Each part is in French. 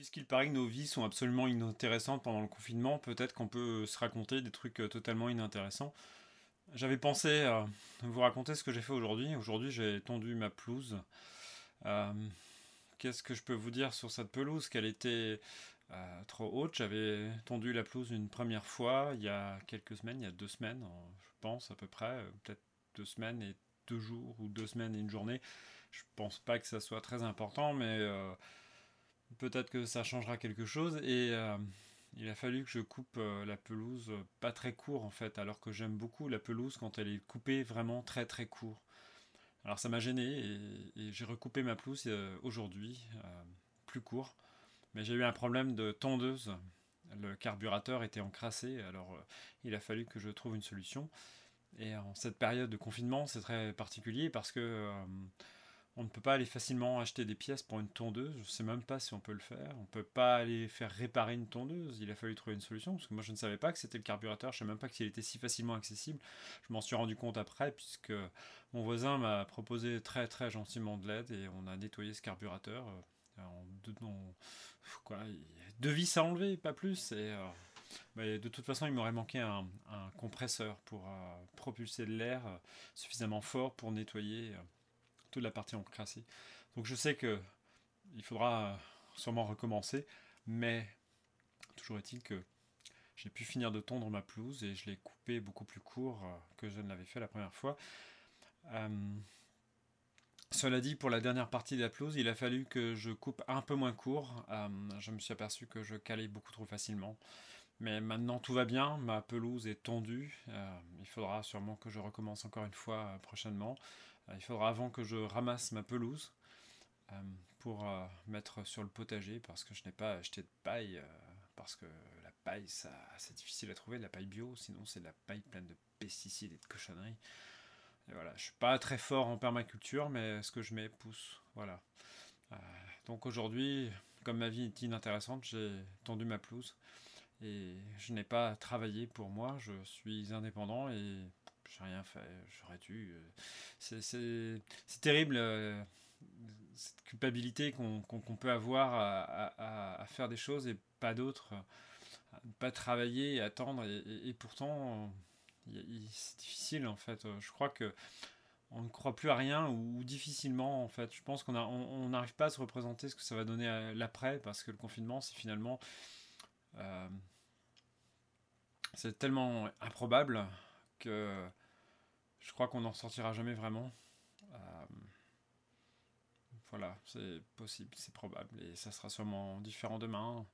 Puisqu'il paraît que nos vies sont absolument inintéressantes pendant le confinement, peut-être qu'on peut se raconter des trucs totalement inintéressants. J'avais pensé vous raconter ce que j'ai fait aujourd'hui. Aujourd'hui, j'ai tondu ma pelouse. Euh, Qu'est-ce que je peux vous dire sur cette pelouse? Qu'elle était trop haute. J'avais tondu la pelouse une première fois il y a quelques semaines, il y a 2 semaines, je pense à peu près, peut-être 2 semaines et 2 jours, ou 2 semaines et une journée. Je pense pas que ça soit très important, mais peut-être que ça changera quelque chose. Et il a fallu que je coupe la pelouse pas très court en fait, alors que j'aime beaucoup la pelouse quand elle est coupée vraiment très très court. Alors ça m'a gêné et j'ai recoupé ma pelouse aujourd'hui, plus court. Mais j'ai eu un problème de tondeuse. Le carburateur était encrassé, alors il a fallu que je trouve une solution. Et en cette période de confinement, c'est très particulier parce que on ne peut pas aller facilement acheter des pièces pour une tondeuse. Je ne sais même pas si on peut le faire. On ne peut pas aller faire réparer une tondeuse. Il a fallu trouver une solution parce que moi je ne savais pas que c'était le carburateur. Je ne savais même pas qu'il était si facilement accessible. Je m'en suis rendu compte après puisque mon voisin m'a proposé très très gentiment de l'aide et on a nettoyé ce carburateur. Quoi, il y a 2 vis à enlever, pas plus. Et mais de toute façon, il m'aurait manqué un compresseur pour propulser de l'air suffisamment fort pour nettoyer toute la partie encrassée. Donc je sais que il faudra sûrement recommencer, mais toujours est-il que j'ai pu finir de tondre ma pelouse et je l'ai coupé beaucoup plus court que je ne l'avais fait la première fois. Euh, Cela dit, pour la dernière partie de la pelouse, il a fallu que je coupe un peu moins court. Je me suis aperçu que je calais beaucoup trop facilement. Mais maintenant tout va bien, ma pelouse est tondue. Il faudra sûrement que je recommence encore une fois prochainement. Il faudra avant que je ramasse ma pelouse euh, pour mettre sur le potager parce que je n'ai pas acheté de paille. Parce que la paille, c'est difficile à trouver, de la paille bio, sinon c'est de la paille pleine de pesticides et de cochonneries. Et voilà, je suis pas très fort en permaculture, mais ce que je mets pousse. Voilà. Euh, donc aujourd'hui, comme ma vie est inintéressante, j'ai tendu ma pelouse et je n'ai pas travaillé pour moi. Je suis indépendant et j'ai rien fait. J'aurais dû. C'est terrible cette culpabilité qu'on peut avoir à faire des choses et pas d'autres, à ne pas travailler et attendre. Et pourtant, c'est difficile en fait. Je crois que on ne croit plus à rien ou difficilement en fait. Je pense on n'arrive pas à se représenter ce que ça va donner à l'après parce que le confinement c'est finalement euh, c'est tellement improbable que je crois qu'on n'en sortira jamais vraiment. Euh, voilà, c'est possible, c'est probable et ça sera sûrement différent demain.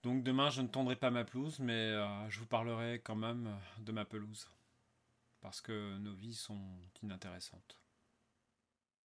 Donc demain je ne tondrai pas ma pelouse mais je vous parlerai quand même de ma pelouse parce que nos vies sont inintéressantes.